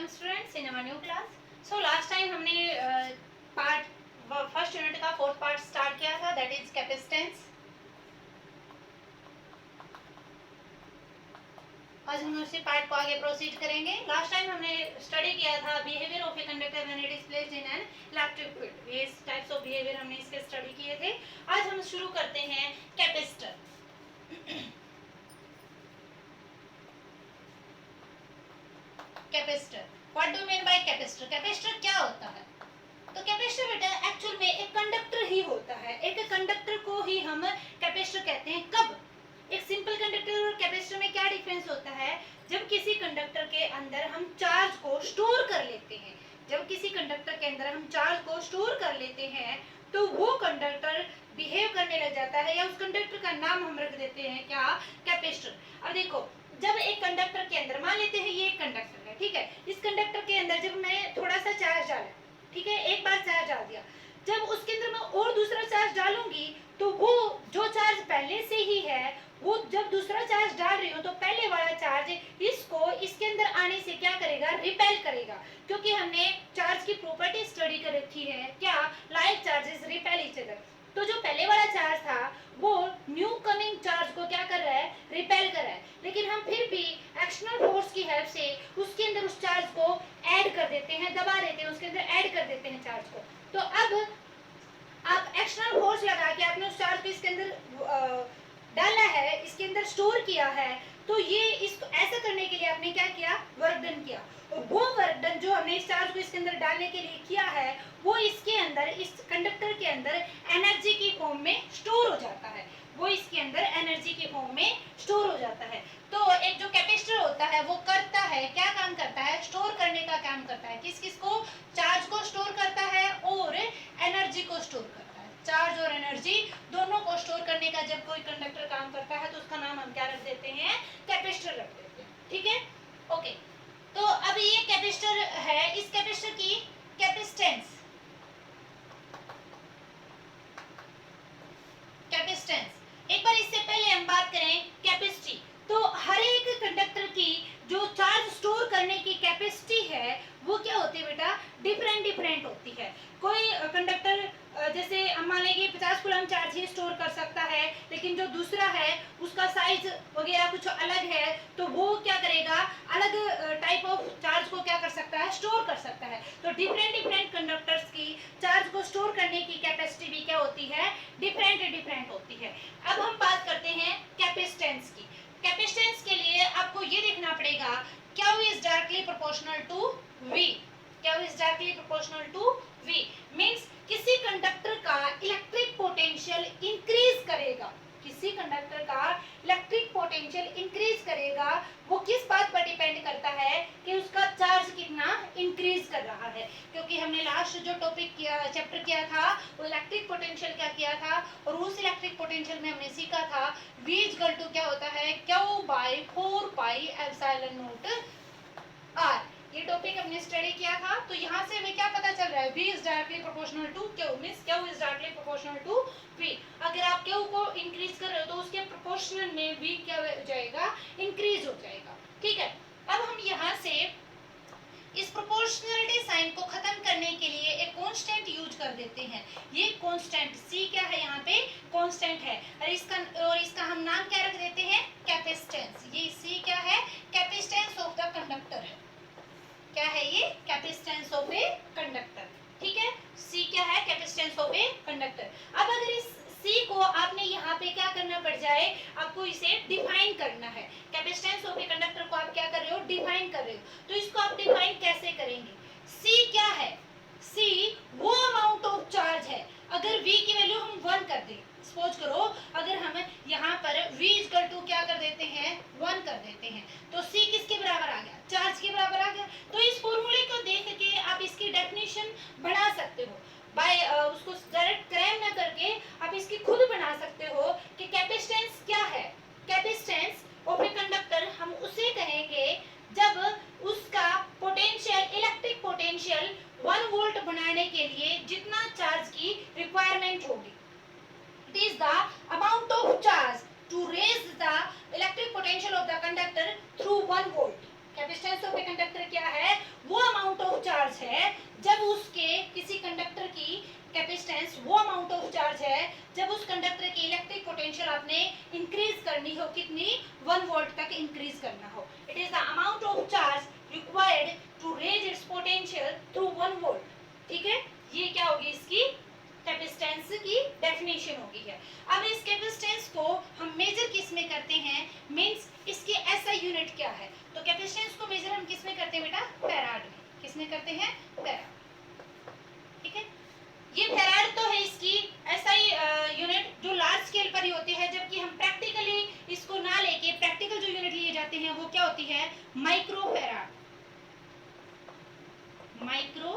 Welcome students in our new class. So last time हमने part first unit का fourth part start किया था, that is capacitance. आज हम उसी पार्ट को आगे प्रोसीड करेंगे। लास्ट टाइम हमने स्टडी किया था behaviour of a conductor when it is placed in an electric field. ये टाइप्स ऑफ बिहेवियर हमने इसके स्टडी किए थे। आज हम शुरू करते हैं capacitor. Capacitor, what do mean by capacitor? Capacitor क्या होता है? तो कैपेसिटर बेटा एक्चुअल में एक कंडक्टर ही होता है। एक कंडक्टर को ही हम कैपेसिटर कहते हैं। कब? एक सिंपल कंडक्टर और कैपेसिटर में क्या डिफरेंस होता है? जब किसी कंडक्टर के अंदर हम चार्ज को स्टोर कर लेते हैं, जब किसी कंडक्टर के अंदर हम चार्ज को स्टोर कर लेते हैं तो वो कंडक्टर बिहेव करने लग जाता है, या उस कंडक्टर का नाम हम रख देते हैं क्या? कैपेसिटर। अब देखो, जब एक कंडक्टर के अंदर, मान लेते हैं ये एक कंडक्टर है, ठीक है, इस कंडक्टर के अंदर जब मैं थोड़ा सा चार्ज डाला, ठीक है, एक बार चार्ज डाल दिया, जब उसके अंदर मैं और दूसरा चार्ज डालूंगी तो वो जो चार्ज पहले से ही है, वो जब दूसरा चार्ज डाल रही हूँ तो पहले वाला चार्ज इसको इसके अंदर आने से क्या करेगा? रिपेल करेगा। क्योंकि हमने चार्ज की प्रॉपर्टी स्टडी कर रखी है क्या? Like charges repel each other. तो जो पहले वाला चार्ज था वो न्यू कमिंग चार्ज को क्या कर रहा है? रिपेल कर रहा है। लेकिन हम फिर भी एक्सटर्नल फोर्स की हेल्प से उसके अंदर उस चार्ज को ऐड कर देते हैं, दबा देते हैं, उसके अंदर ऐड कर देते हैं चार्ज को। तो अब आप एक्सटर्नल फोर्स लगा के आपने उस चार्ज को इसके अंदर डाला है, इसके अंदर स्टोर किया है, तो ये इसको ऐसा करने के लिए आपने क्या किया? वर्क डन किया। और वो वर्क डन जो हमने इस चार्ज को इसके अंदर डालने के लिए किया है, वो इसके अंदर, इस कंडक्टर के अंदर एनर्जी की फॉर्म में स्टोर हो जाता है। वो इसके अंदर एनर्जी की फॉर्म में स्टोर हो जाता है। तो एक जो कैपेसिटर होता है वो करता है, क्या काम करता है? स्टोर करने का काम करता है। किस किस को? चार्ज को स्टोर करता है और एनर्जी को स्टोर करता है। चार्ज और एनर्जी दोनों को स्टोर करने का जब कोई कंडक्टर काम करता है तो उसका नाम हम क्या रख देते हैं? कैपेसिटर रख देते हैं। ठीक है, ओके। तो अब ये कैपेसिटर है, इस कैपेसिटर की कैपेसिटेंस, कैपेसिटेंस एक बार इससे पहले हम बात करें कैपेसिटी। तो हर एक कंडक्टर की जो चार्ज स्टोर करने की कैपेसिटी है वो क्या होती है बेटा? डिफरेंट डिफरेंट होती है। कोई कंडक्टर जैसे हम मान लेंगे 50 कूलम चार्ज ही स्टोर कर सकता है, लेकिन जो दूसरा है उसका साइज वगैरह कुछ अलग है, तो वो क्या करेगा? अलग टाइप ऑफ चार्ज को क्या कर सकता है? स्टोर कर सकता है। तो डिफरेंट डिफरेंट कंडक्टर्स की चार्ज को स्टोर करने की कैपेसिटी भी क्या होती है? डिफरेंट डिफरेंट होती है। अब हम बात करते हैं कैपेसिटेंस की। कैपेसिटेंस के लिए आपको ये देखना पड़ेगा Q is directly proportional to V. Q is directly proportional to V means किसी कंडक्टर का इलेक्ट्रिक पोटेंशियल इंक्रीज करेगा, किसी कंडक्टर का इलेक्ट्रिक पोटेंशियल इंक्रीज करेगा, वो किस बात पर डिपेंड करता है? कि उसका चार्ज कितना इंक्रीज कर रहा है। क्योंकि हमने लास्ट जो टॉपिक किया, चैप्टर किया था, वो इलेक्ट्रिक पोटेंशियल क्या किया था, और उस इलेक्ट्रिक पोटेंशियल में हमने सीखा था V इक्वल टू क्या होता है? Q by 4 pi epsilon not R। ये टॉपिक हमने स्टडी किया था। तो यहाँ से हमें क्या पता चल रहा है? V is directly proportional to Q means Q is directly proportional to V। अगर आप Q को इंक्रीज कर रहे हो तो उसके प्रोपोर्शनल में V क्या हो जाएगा? इंक्रीज हो जाएगा। ठीक है, अब हम यहाँ से इस प्रोपोर्शनलिटी साइन को खत्म करने के लिए एक कांस्टेंट यूज कर देते हैं। ये कांस्टेंट C क्या है? यहाँ पे कांस्टेंट है, और इसका हम नाम क्या रख देते हैं? कैपेसिटेंस। ये C क्या है? कैपेसिटेंस ऑफ द कंडक्टर है। क्या है ये? Capacitance of a conductor. ठीक है, C क्या है? Capacitance of a conductor. अब अगर इस C को आपने यहाँ पे क्या करना पड़ जाए? आपको इसे डिफाइन करना है। कैपेसिटेंस ऑफ ए कंडक्टर को आप क्या कर रहे हो? डिफाइन कर रहे हो। तो इसको आप डिफाइन कैसे करेंगे? C क्या है? C वो अमाउंट ऑफ चार्ज है। अगर V की वैल्यू हम 1 कर दें, सपोज करो अगर हम यहाँ पर V इक्वल टू क्या कर देते हैं? 1 कर देते हैं, तो C किसके बराबर आ गया? चार्ज के बराबर आ गया। तो इस फॉर्मूले को देख के आप इसकी डेफिनेशन बना सकते हो। बाय उसको डायरेक्ट क्राइम ना करके आप इसकी खुद बना सकते हो कि कैपेसिटेंस क्या है। कैपेसिटेंस ऑफ ए कंडक्टर हम उसे कहेंगे जब उसका पोटेंशियल, इलेक्ट्रिक पोटेंशियल 1 वोल्ट बनाने के लिए जितना चार्ज की रिक्वायरमेंट होगी। It is the amount of charge to raise the electric potential of the conductor through 1 volt. Capacitance of a conductor क्या है? वो चार्ज है जब उसके किसी कंडक्टर की कैपेसिटेंस वो अमाउंट ऑफ चार्ज है जब उस कंडक्टर की इलेक्ट्रिक पोटेंशियल आपने इंक्रीज करनी हो, कितनी 1 वोल्ट तक इंक्रीज करना हो. It is the amount of charge required to raise its potential through 1 volt. ठीक है, ये क्या होगी इसकी कैपेसिटेंस की डेफिनेशन होगी है. अब इस कैपेसिटेंस को हम मेजर किस में करते हैं, मींस इसकी एसआई यूनिट क्या है. तो कैपेसिटेंस को मेजर हम किस में करते हैं बेटा, फैराड में. किस में करते हैं, फैराड. ठीक है, ये फैराड तो है इसकी एसआई यूनिट जो लार्ज स्केल पर ही होती है, जबकि हम प्रैक्टिकली इसको ना लेके प्रैक्टिकल जो यूनिट लिए जाते हैं वो क्या होती है, माइक्रो फैराड. माइक्रो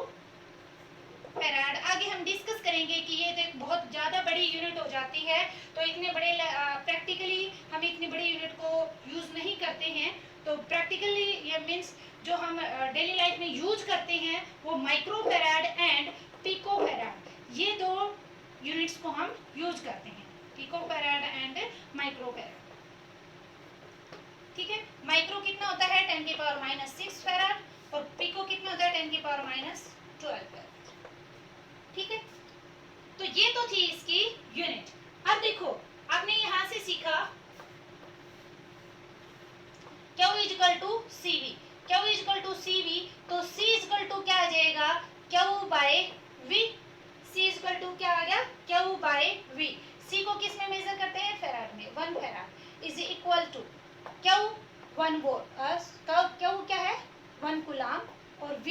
फैराड आगे हम डिस्कस करेंगे कि ये तो एक बहुत ज़्यादा बड़ी यूनिट हो जाती है, तो इतने बड़े प्रैक्टिकली हम इतनी बड़ी यूनिट को यूज़ नहीं करते हैं. तो प्रैक्टिकली ये मीन्स जो हम डेली लाइफ में यूज करते हैं वो micro farad and pico farad, ये दो यूनिट्स को हम यूज करते हैं, pico farad and micro farad. ठीक है, माइक्रो कितना होता है 10⁻⁻6 फैराड और पिको कितना होता है 10⁻12 फैराड. ठीक है, तो ये तो थी इसकी यूनिट. अब देखो आपने यहां से सीखा Q equal to CV. Q equal to CV, तो C इक्वल टू क्या आ जाएगा, Q by V. C equal to क्या आ गया, Q बाय V. C को किस में मेजर करते हैं, फैराड में. 1 farad is equal to Q 1 volt. Q क्या है 1 कूलम और V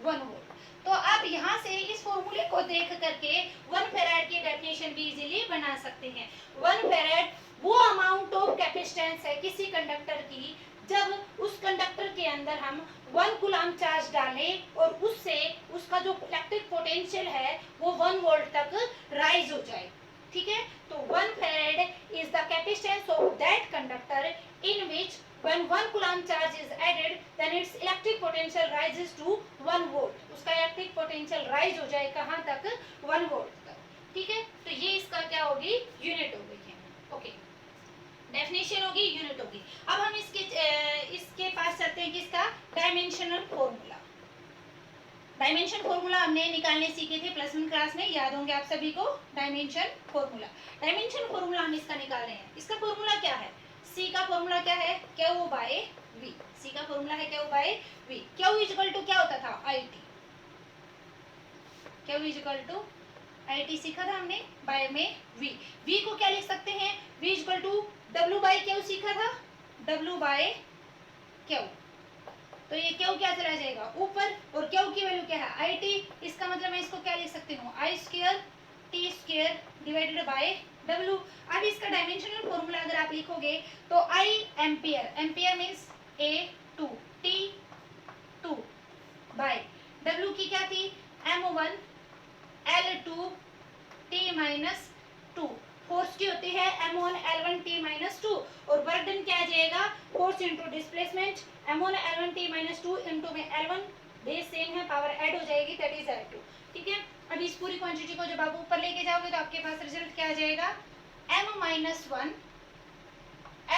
1 वोल्ट. तो अब यहाँ से इस फॉर्मूले को देख करके 1 फैराड की डेफिनेशन भी इजीली बना सकते हैं. 1 फैराड वो अमाउंट ऑफ कैपेसिटेंस है किसी कंडक्टर की जब उस कंडक्टर के अंदर हम 1 कूलम चार्ज डालें और उससे उसका जो इलेक्ट्रिक पोटेंशियल है वो 1 वोल्ट तक राइज हो जाए. ठीक है, तो 1 farad is the capacitance of that conductor in which when 1 coulomb charge is added then its electric potential rises to 1 volt. उसका इलेक्ट्रिक पोटेंशियल राइज हो जाए कहाँ तक, 1 वोल्ट तक. ठीक है, तो ये इसका क्या होगी, यूनिट हो गई है. ओके, डेफिनेशन होगी, यूनिट होगी. अब हम इसके पास चलते हैं किसका, डायमेंशनल फॉर्मूला. डायमेंशन फॉर्मूला हमने निकालने सीखे थे +1 क्लास में, याद होंगे आप सभी को. डायमेंशन फॉर्मूला, डायमेंशन फॉर्मूला हम इसका निकाल रहे हैं. इसका फॉर्मूला क्या है, C का फॉर्मूला क्या है, Q बाय V. C का फॉर्मूला है Q by V. Q equal to क्या होता था, IT. Q equal to IT सीखा था हमने, बाय में V. V को क्या लिख सकते हैं, V equal to W by Q सीखा था, W बाय Q. तो ये Q क्या चला जाएगा ऊपर और Q की वैल्यू क्या है IT. इसका मतलब मैं इसको क्या लिख सकती हूँ, I² T² divided by W. अब इसका डायमेंशनल फॉर्मूला अगर आप लिखोगे तो I ampere, ampere means A2 T2 by W की क्या थी M1 L2 T-2. फोर्स की होती है M1 L1 T-2 और वर्क डन क्या आ जाएगा, force into displacement M1 L1 T-2 into में L1 बेस सेम है, पावर ऐड हो जाएगी, दैट इज L2. ठीक है, अब इस पूरी क्वांटिटी को जब आप ऊपर लेके जाओगे तो आपके पास रिजल्ट क्या आ जाएगा, M-1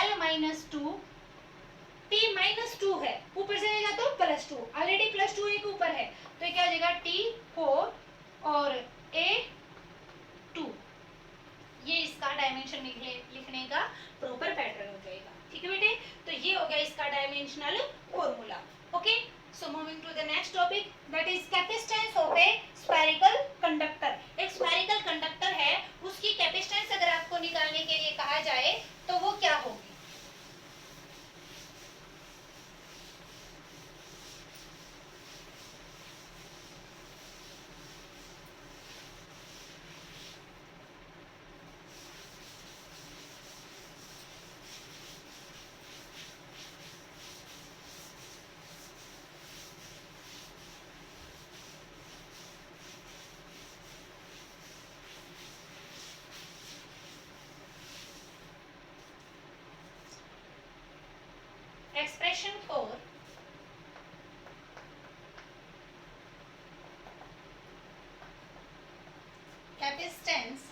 L-2 T-2 है, ऊपर जाएगा तो +2, ऑलरेडी +2 एक ऊपर है तो ये क्या हो जाएगा T4 और A2. ये इसका डायमेंशन लिखने का प्रॉपर पैटर्न हो जाएगा. ठीक है बेटे, तो ये हो गया इसका dimensional formula. Okay, so moving to the next topic, that is capacitance of a spherical conductor. एक स्फेरिकल कंडक्टर है, उसकी कैपेसिटेंस अगर आपको निकालने के लिए कहा जाए तो वो क्या होगी. expression for capacitance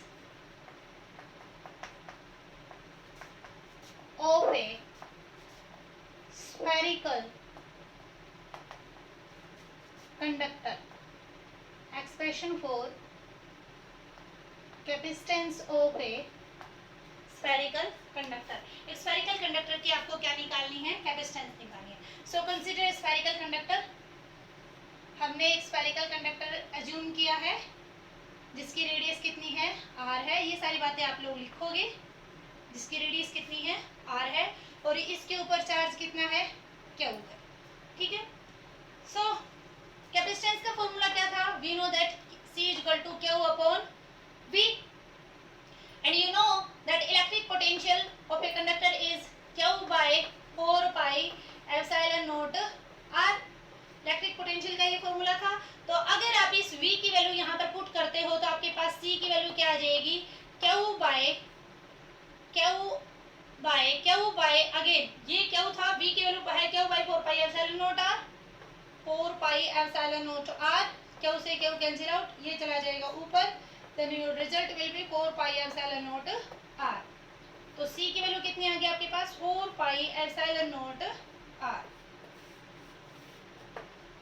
of a spherical conductor. Expression for capacitance of a spherical conductor. एक spherical conductor की आपको क्या निकालनी है? capacitance निकालनी है. So consider a spherical conductor. हमने एक spherical conductor assume किया है जिसकी रेडियस कितनी है? r है. ये सारी बातें आप लोग लिखोगे. जिसकी रेडियस कितनी है? r है. और इसके ऊपर चार्ज कितना है? q है. ठीक है. सो कैपेसिटेंस का फॉर्मूला क्या था? We know that C equal to Q upon V and you know that electric potential of a conductor is Q by 4 pi epsilon not R. Electric potential का ये फॉर्मूला था. तो अगर आप इस V की वैल्यू यहाँ पर पुट करते हो तो आपके पास C की वैल्यू क्या आ जाएगी? Q बाय अगेन ये Q था, V की वैल्यू है Q by 4 pi epsilon not R. 4 pi epsilon not R. Q से Q कैंसिल आउट, ये चला जाएगा ऊपर. Then your result will be 4 pi epsilon not R. तो C की वैल्यू कितनी आ गई आपके पास? 4 पाई एप्सिलॉन नॉट R.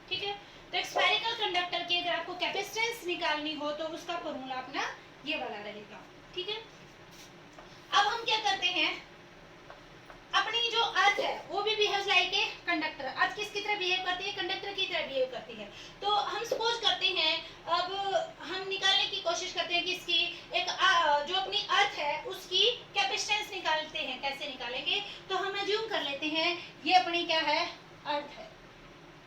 ठीक है. तो एक स्फेरिकल कंडक्टर की अगर आपको कैपेसिटेंस निकालनी हो तो उसका फॉर्मूला अपना ये वाला रहेगा. ठीक है. अब हम क्या करते हैं, अपनी जो अर्थ है वो भी बिहेव लाइक ए कंडक्टर. अर्थ किसकी तरह बिहेव करती है? कंडक्टर की तरह बिहेव करती है. तो हम सपोज करते हैं, अब हम निकालने की कोशिश करते हैं कि इसकी एक जो अपनी अर्थ है उसकी कैपेसिटेंस निकालते हैं. कैसे निकालेंगे? तो हम अज्यूम कर लेते हैं ये अपनी क्या है? अर्थ है.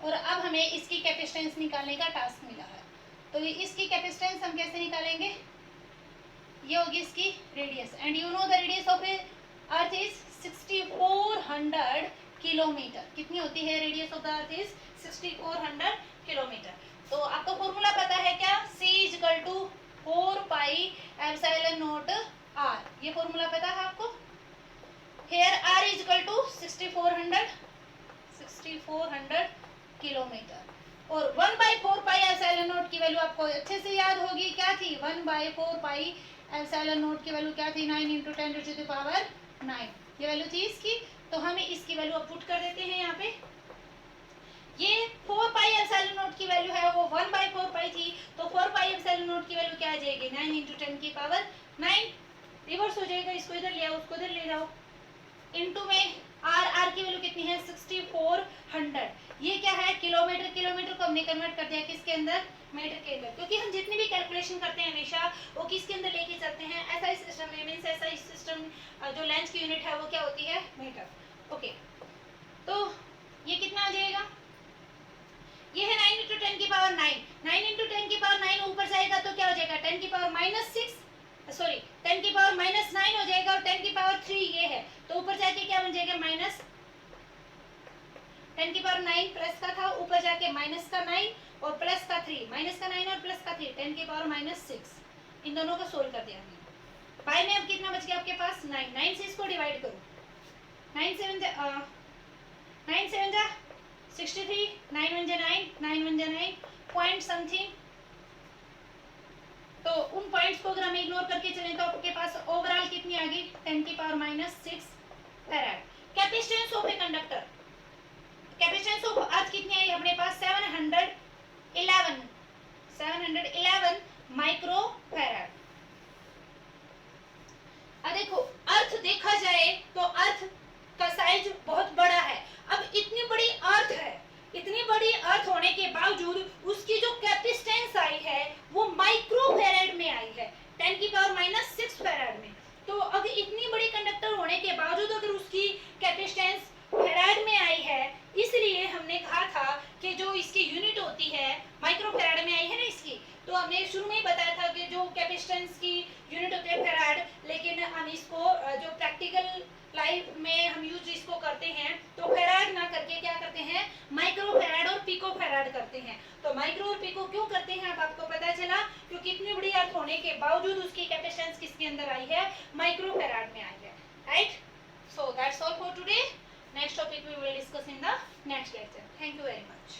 और अब हमें इसकी कैपेसिटेंस निकालने का टास्क मिला है. तो इसकी कैपेसिटेंस हम कैसे निकालेंगे? ये होगी इसकी radius. And you know the radius of a earth is 6400 kilometre. कितनी होती है radius of the earth? Is 6400 kilometre. तो आपको फॉर्मूला पता है क्या? C equal to 4 pi epsilon not R. ये फॉर्मूला पता है आपको? Here R is equal to 6400 kilometre. और 1 बाई 4 पाई एप्सिलॉन नॉट की वैल्यू आपको अच्छे से याद होगी. क्या थी? 1 बाई 4 पाई एप्सिलॉन नॉट की वैल्यू क्या थी? 9 इंटू 10 टू द पावर 9. ये वैल्यू थी इसकी. तो हम इसकी वैल्यू अब पुट कर देते हैं यहाँ पे. ये 4 पाई एप्सिलॉन नॉट की वैल्यू है वो 1 बाई 4 पाई थी. तो 4 पाई एप्सिलॉन नॉट की वैल्यू क्या आ जाएगी? 9 इंटू 10 की पावर 9. रिवर्स हो जाएगा. इसको इधर ले आओ, उसको इधर ले जाओ. इनटू में R की वैल्यू कितनी है? 6400. ये क्या है? किलोमीटर. किलोमीटर को हमने कन्वर्ट कर दिया किसके अंदर? मीटर के अंदर. क्योंकि हम जितनी भी कैलकुलेशन करते हैं हमेशा वो किसके अंदर लेके चलते हैं? SI सिस्टम में. मींस SI सिस्टम जो लेंथ की यूनिट है वो क्या होती है? मीटर. ओके. तो ये कितना आ जाएगा? ये है 9 इंटू 10 की पावर 9. 9 इंटू 10 की पावर 9 ऊपर जाएगा तो क्या हो जाएगा? 10 की पावर माइनस 6 सॉरी 10 की पावर माइनस 9 हो जाएगा. और 10 की पावर 3 ये है तो ऊपर जाके क्या बन जाएगा? माइनस 10 की पावर 9 प्लस का था, ऊपर जाके माइनस का 9 और प्लस का 3. माइनस का 9 और प्लस का 3. 10 की पावर माइनस 6. इन दोनों को सोल्व कर दिया हमने. पाई में अब कितना बच गया आपके पास? 9. 9 से इसको डिवाइड करो. 9 7 जा 63. 9 1 जा 9. 9 1 जा 9 पॉइंट समथिंग. तो उन पॉइंट्स को अगर हम इग्नोर करके चलें तो आपके पास ओवरऑल कितनी आ गई? 10 की power minus 6 farad. Capacitance of a conductor. Capacitance of earth कितनी आई अपने पास? 711 माइक्रो फैराड. अब देखो अर्थ देखा जाए तो अर्थ का साइज बहुत बड़ा है. अब इतनी बड़ी अर्थ है, इतनी बड़ी अर्थ होने के बावजूद उसकी जो कैपेसिटेंस आई है वो माइक्रो फैराड में आई है. 10 की पावर माइनस 6 फैराड में. तो अगर इतनी बड़ी कंडक्टर होने के बावजूद अगर उसकी कैपेसिटेंस फैराड में आई है, इसलिए हमने कहा था कि जो इसकी यूनिट होती है माइक्रो फैराड में आई है ना इसकी. तो हमने शुरू में ही बताया था कि जो कैपेसिटेंस की यूनिट होती है फैराड, लेकिन हम इसको जो प्रैक्टिकल लाइफ में हम यूज इसको करते हैं तो फैराड ना करके क्या करते हैं? माइक्रो फैराड और पिको फैराड करते हैं. तो माइक्रो और पिको क्यों करते हैं अब आपको पता चला? क्योंकि इतनी बड़ी अर्थ होने के बावजूद उसकी कैपेसिटेंस किसके अंदर आई है? माइक्रो फैराड में आई है. Right. So that's all for today. Next topic we will discuss in the next lecture. Thank you very much.